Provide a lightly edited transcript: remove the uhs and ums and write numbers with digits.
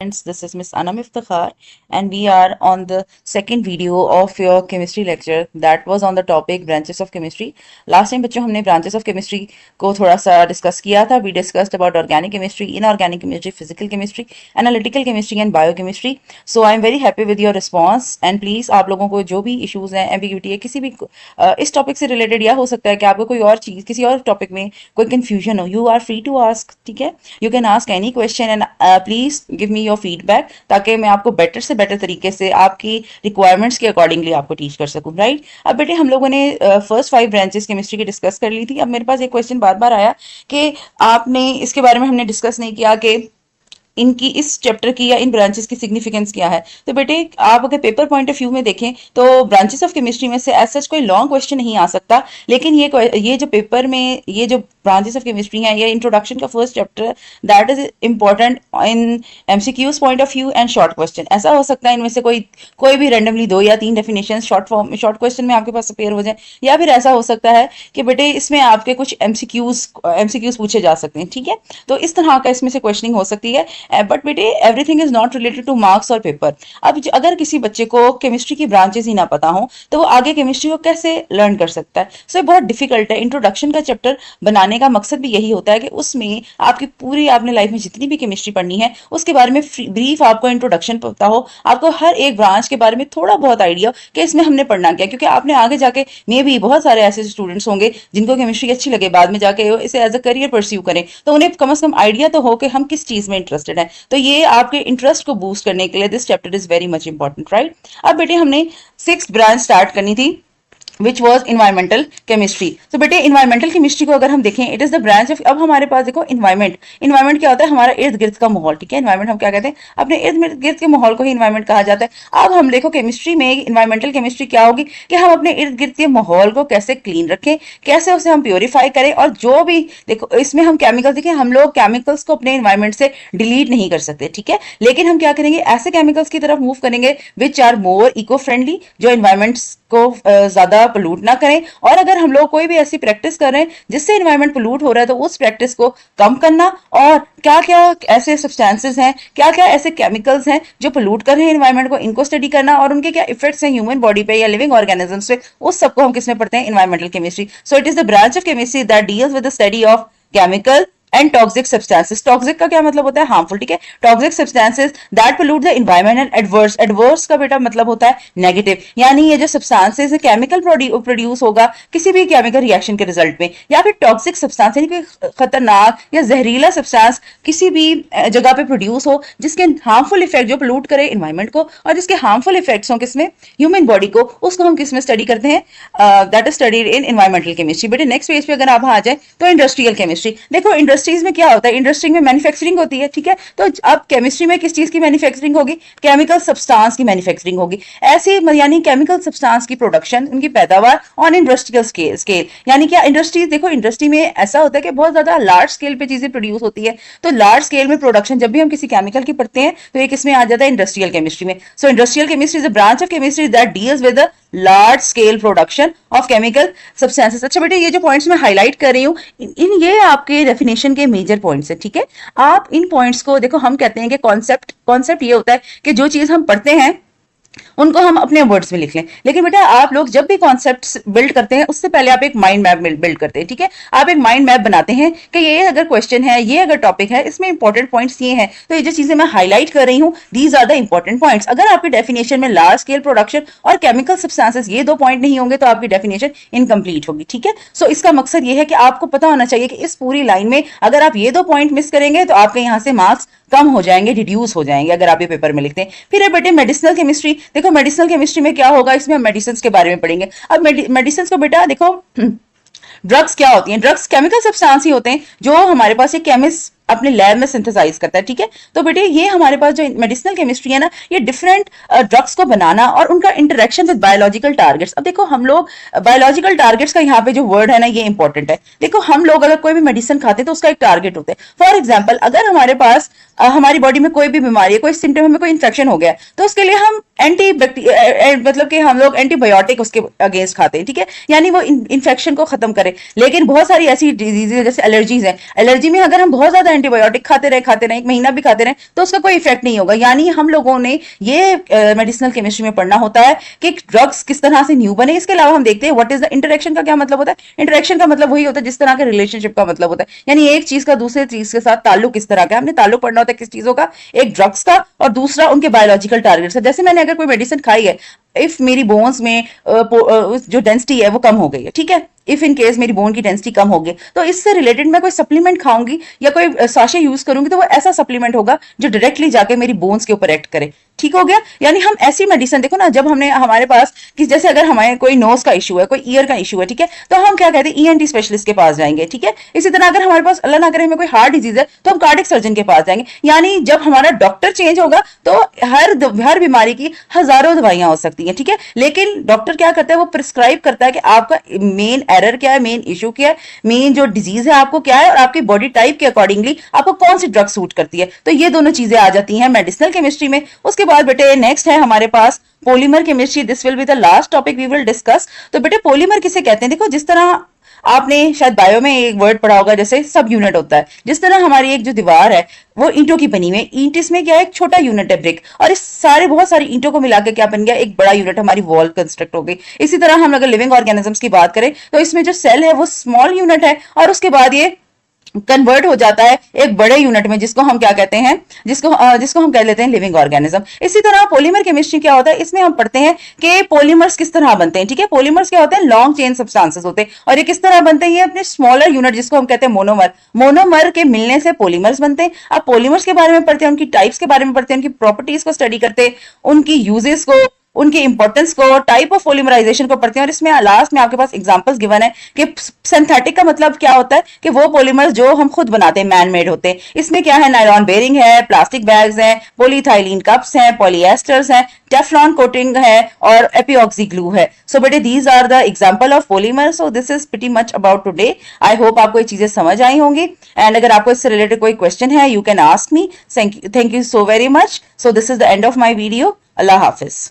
This is Miss Anam Iftikhar, and we are on the second video of your chemistry lecture that was on the topic branches of chemistry. Last time बच्चों हमने branches of chemistry को थोड़ा सा discuss किया था. We discussed about organic chemistry, inorganic chemistry, physical chemistry, analytical chemistry and biochemistry. So I am very happy with your response and please आप लोगों को जो भी issues हैं, ambiguity है, किसी भी इस topic से related या हो सकता है कि आपको कोई और चीज किसी और topic में कोई confusion हो, you are free to ask. ठीक है, you can ask any question and please give me your feedback ताकि मैं आपको बेटर से बेटर तरीके से आपकी रिक्वायरमेंट्स के अकॉर्डिंगली आपको टीच कर सकूं. राइट, अब बेटे हम लोगों ने फर्स्ट 5 ब्रांचेस केमिस्ट्री की डिस्कस कर ली थी. अब मेरे पास एक क्वेश्चन बार बार आया कि आपने इसके बारे में हमने डिस्कस नहीं किया कि इनकी इस चैप्टर की या इन ब्रांचेस की सिग्निफिकेंस क्या है. तो बेटे आप अगर पेपर पॉइंट ऑफ व्यू में देखें तो ब्रांचेस ऑफ केमिस्ट्री में से एज सच कोई लॉन्ग क्वेश्चन नहीं आ सकता, लेकिन ये जो पेपर में ये जो ब्रांचेस ऑफ केमिस्ट्री है, ये इंट्रोडक्शन का first chapter that is important in MCQs point of view and short question. ऐसा हो सकता है इनमें से कोई भी रैंडमली 2 या 3 डेफिनेशन शॉर्ट क्वेश्चन में आपके पास अपेयर हो जाए, या फिर ऐसा हो सकता है कि बेटे इसमें आपके कुछ एमसीक्यूज पूछे जा सकते हैं. ठीक है, तो इस तरह का इसमें से क्वेश्चनिंग हो सकती है. बट बेटे everything is not related two marks और पेपर. अब अगर किसी बच्चे को केमिस्ट्री की ब्रांचेस ही ना पता हो तो वो आगे केमिस्ट्री को कैसे लर्न कर सकता है. सो ये बहुत डिफिकल्ट है. इंट्रोडक्शन का चैप्टर बनाने का मकसद भी यही होता है कि उसमें आपकी पूरी आपने लाइफ में जितनी भी केमिस्ट्री पढ़नी है उसके बारे में ब्रीफ आपको इंट्रोडक्शन पता हो, आपको हर एक ब्रांच के बारे में थोड़ा बहुत आइडिया कि इसमें हमने पढ़ना क्या. क्योंकि आपने आगे जाके मे भी बहुत सारे ऐसे स्टूडेंट्स होंगे जिनको केमिस्ट्री अच्छी लगे, बाद में जाके इसे एज अ करियर परस्यू करें, तो उन्हें कम से कम आइडिया तो हो कि हम किस चीज में इंटरेस्टेड है. तो ये आपके इंटरेस्ट को बूस्ट करने के लिए this chapter is very much important. Right, अब बेटे हमने 6th ब्रांच स्टार्ट करनी थी विच वॉज इन्वायरमेंटल केमिस्ट्री. तो बेटे इन्वायरमेंटल केमिस्ट्री को अगर हम देखें, it is the branch of, अब हमारे पास देखो इन्वायरमेंट क्या होता है, हमारा इर्द गिर्द का माहौल. ठीक है, इन्वायरमेंट हम क्या कहते हैं, अपने इर्द गिर्द के माहौल को ही इन्वायरमेंट कहा जाता है. अब हम देखो केमिस्ट्री में इन्वायरमेंटल केमिस्ट्री क्या होगी कि हम अपने इर्द गिर्द के माहौल को कैसे क्लीन रखें, कैसे उसे हम प्योरीफाई करें, और जो भी देखो इसमें हम केमिकल देखें, हम लोग केमिकल्स को अपने इन्वायरमेंट से डिलीट नहीं कर सकते. ठीक है, लेकिन हम क्या करेंगे, ऐसे केमिकल्स की तरफ मूव करेंगे which are more eco friendly, जो इन्वायरमेंट्स को ज्यादा पोल्यूट ना करें. और अगर हम लोग कोई भी ऐसी प्रैक्टिस कर रहे हैं जिससे इन्वायरमेंट पोल्यूट हो रहा है तो उस प्रैक्टिस को कम करना, और क्या क्या ऐसे सब्सटेंसेस हैं, क्या क्या ऐसे केमिकल्स हैं जो पोल्यूट कर रहे हैं इन्वायरमेंट को, इनको स्टडी करना, और उनके क्या इफेक्ट्स हैं ह्यूमन बॉडी पे या लिविंग ऑर्गेनिजम्स पे, उस सबको हम किसमें पढ़ते हैं, environmental chemistry. So it is the branch of chemistry that deals with the study of chemical and toxic substances. Toxic का क्या मतलब होता है, हार्मफुल. ठीक है, toxic substances that pollute the environment and adverse. Adverse का बेटा मतलब होता है नेगेटिव, यानी ये जो सब्सटेंसेस है केमिकल प्रोड्यूस होगा किसी भी केमिकल रिएक्शन के रिजल्ट में, या फिर टॉक्सिक सब्सटेंस यानी कि खतरनाक या जहरीला सब्सटेंस किसी भी जगह पे प्रोड्यूस हो जिसके हार्मफुल इफेक्ट जो पोल्यूट करे एनवायरनमेंट को और जिसके हार्मफुल इफेक्ट्स हो किसमें, ह्यूमन बॉडी को, उसको हम किसमें स्टडी करते हैं, that is studied in environmental chemistry. बेटे नेक्स्ट पेज पे अगर आप आ जाए तो इंडस्ट्रियल केमिस्ट्री. देखो इंडस्ट्रीज में क्या होता है, इंडस्ट्री में मैन्युफैक्चरिंग होती है. ठीक है, तो अब केमिस्ट्री में किस चीज की मैन्युफैक्चरिंग होगी, केमिकल सब्सटेंस की मैन्युफैक्चरिंग होगी. ऐसे यानी केमिकल सब्सटेंस की प्रोडक्शन, उनकी पैदावार ऑन इंडस्ट्रियल स्केल. यानी क्या इंडस्ट्रीज, देखो इंडस्ट्री में ऐसा होता है कि बहुत ज्यादा लार्ज स्केल पे चीजें प्रोड्यूस होती है. तो लार्ज स्केल में प्रोडक्शन जब भी हम किसी केमिकल की पढ़ते हैं तो ये किसमें आ जाता है, इंडस्ट्रियल केमिस्ट्री में. सो industrial chemistry is a branch of chemistry that deals with the large scale production of chemical substances. अच्छा बेटे ये जो पॉइंट्स मैं हाईलाइट कर रही हूँ इन ये आपके डेफिनेशन के मेजर पॉइंट्स है. ठीक है, आप इन पॉइंट्स को देखो, हम कहते हैं कि कॉन्सेप्ट ये होता है कि जो चीज हम पढ़ते हैं उनको हम अपने वर्ड्स में लिख लें. लेकिन बेटा आप लोग जब भी कॉन्सेप्ट्स बिल्ड करते हैं उससे पहले आप एक माइंड मैप बिल्ड करते हैं. ठीक है, आप एक माइंड मैप बनाते हैं कि ये अगर क्वेश्चन है, ये अगर टॉपिक है, इसमें इंपॉर्टेंट पॉइंट्स ये हैं, तो ये जो चीजें मैं हाईलाइट कर रही हूँ these are the important points. अगर आपकी डेफिनेशन में लार्ज स्केल प्रोडक्शन और केमिकल सब्सटेंसेस ये 2 पॉइंट नहीं होंगे तो आपकी डेफिनेशन इनकम्प्लीट होगी. ठीक है, सो इसका मकसद ये है कि आपको पता होना चाहिए कि इस पूरी लाइन में अगर आप ये 2 पॉइंट मिस करेंगे तो आपके यहाँ से मार्क्स कम हो जाएंगे, रिड्यूस हो जाएंगे अगर आप ये पेपर में लिखते हैं. फिर है बेटे मेडिसिनल केमिस्ट्री. देखो मेडिसिनल केमिस्ट्री में क्या होगा, इसमें हम मेडिसिन के बारे में पढ़ेंगे. अब मेडिसिन को बेटा देखो ड्रग्स क्या होती हैं, ड्रग्स केमिकल सब्सटेंस ही होते हैं जो हमारे पास ये केमिस्ट अपने लैब में सिंथेसाइज करता है. ठीक है, तो बेटे ये हमारे पास जो मेडिसिनल केमिस्ट्री है ना, ये डिफरेंट ड्रग्स को बनाना और उनका इंटरेक्शन विद बायोलॉजिकल टारगेट्स. अब देखो हम लोग बायोलॉजिकल टारगेट्स का यहाँ पे जो वर्ड है ना ये इंपॉर्टेंट है. देखो हम लोग अगर कोई भी मेडिसिन खाते हैं तो उसका एक टारगेट होता है. फॉर एग्जाम्पल अगर हमारे पास हमारी बॉडी में कोई भी बीमारी है, कोई सिम्टम, हमें कोई इन्फेक्शन हो गया तो उसके लिए हम मतलब कि हम लोग एंटीबायोटिक उसके अगेंस्ट खाते हैं. ठीक है, यानी वो इन्फेक्शन को खत्म करे. लेकिन बहुत सारी ऐसी डिजीज जैसे एलर्जीज है, एलर्जी में अगर हम बहुत ज्यादा एंटीबायोटिक खाते रहे 1 महीना भी खाते रहे तो उसका कोई इफेक्ट नहीं होगा। यानी हम लोगों ने ये मेडिसिनल केमिस्ट्री में पढ़ना होता है कि ड्रग्स किस तरह से न्यू बने। इसके अलावा हम देखते हैं व्हाट इज द इंटरेक्शन का क्या मतलब होता है। इंटरेक्शन का मतलब वही होता है जिस तरह के रिलेशनशिप का मतलब होता है, यानी एक चीज का दूसरे चीज के साथ ताल्लुक किस तरह का। हमने ताल्लुक पढ़ना होता है किस चीजों का, एक ड्रग्स का और दूसरा उनके बायोलॉजिकल टारगेट से। जैसे मैंने अगर कोई मेडिसिन खाई है, इफ मेरी बोन्स में जो डेंसिटी है वो कम हो गई है, ठीक है, इफ इन केस मेरी बोन की डेंसिटी कम होगी तो इससे रिलेटेड मैं कोई सप्लीमेंट खाऊंगी या कोई साशे यूज करूंगी तो वो ऐसा सप्लीमेंट होगा जो डायरेक्टली जाके मेरी बोन्स के ऊपर एक्ट करे। ठीक हो गया। यानी हम ऐसी मेडिसिन देखो ना, जब हमने हमारे पास कि जैसे अगर हमारे कोई नोज का इशू है, कोई ईयर का इशू है, ठीक है, तो हम क्या कहते हैं ईएनटी स्पेशलिस्ट के पास जाएंगे। ठीक है, इसी तरह अगर हमारे पास अल्लाह ना करे हमें कोई हार्ट डिजीज है तो हम कार्डियक सर्जन के पास जाएंगे। यानी जब हमारा डॉक्टर चेंज होगा तो हर बीमारी की हजारों दवाइयां हो सकती हैं। ठीक है, लेकिन डॉक्टर क्या करता है, वो प्रिस्क्राइब करता है कि आपका मेन एरर क्या है, मेन इशू क्या है, मेन जो डिजीज है आपको क्या है और आपकी बॉडी टाइप के अकॉर्डिंगली आपको कौन सी ड्रग सूट करती है। तो ये दोनों चीजें आ जाती हैं मेडिसिनल केमिस्ट्री में। उसके बाद बेटे नेक्स्ट है हमारे पास polymer chemistry. This will be the last topic we will discuss. तो बेटे पॉलीमर किसे कहते हैं, देखो जिस तरह आपने शायद बायो में एक वर्ड पढ़ा होगा जैसे सब यूनिट होता है, जिस तरह हमारी एक जो दीवार है वो ईंटों की बनी हुई है। ईंट इसमें क्या है, एक छोटा यूनिट है ब्रिक, और इस सारे बहुत सारी ईंटों को मिलाकर क्या बन गया, एक बड़ा यूनिट हमारी वॉल कंस्ट्रक्ट हो गई। इसी तरह हम अगर लिविंग ऑर्गेनिजम्स की बात करें तो इसमें जो सेल है वो स्मॉल यूनिट है और उसके बाद ये कन्वर्ट हो जाता है एक बड़े यूनिट में जिसको हम क्या कहते हैं, जिसको हम कह लेते हैं लिविंग ऑर्गेनिज्म। इसी तरह पॉलीमर केमिस्ट्री क्या होता है, इसमें हम पढ़ते हैं कि पॉलीमर्स किस तरह बनते हैं। ठीक है, पॉलीमर्स क्या होते हैं, लॉन्ग चेन सब्सटेंसेस होते हैं और ये किस तरह बनते हैं, ये अपने स्मॉलर यूनिट जिसको हम कहते हैं मोनोमर, मोनोमर के मिलने से पॉलीमर्स बनते हैं। आप पॉलीमर्स के बारे में पढ़ते हैं, उनकी टाइप्स के बारे में पढ़ते हैं, उनकी प्रॉपर्टीज को स्टडी करते हैं, उनकी यूजेस को, उनकी इंपॉर्टेंस को, टाइप ऑफ पॉलीमराइजेशन को पढ़ते हैं। और इसमें लास्ट में आपके पास एग्जांपल्स गिवन है कि सिंथेटिक का मतलब क्या होता है कि वो पॉलीमर्स जो हम खुद बनाते हैं, मैन मेड होते हैं। इसमें क्या है, नायलॉन बेरिंग है, प्लास्टिक बैग्स हैं, पॉलीथाइलीन कप्स हैं, पॉलीएस्टर्स हैं, टेफ्लॉन कोटिंग है और एपीऑक्सी ग्लू है। सो बेटे these are the example of polymer. So this is pretty much about today. I hope आपको ये चीजें समझ आई होंगी एंड अगर आपको इससे रिलेटेड कोई क्वेश्चन है you can ask me. Thank you so very much. So this is the end of my video. Allah Hafiz.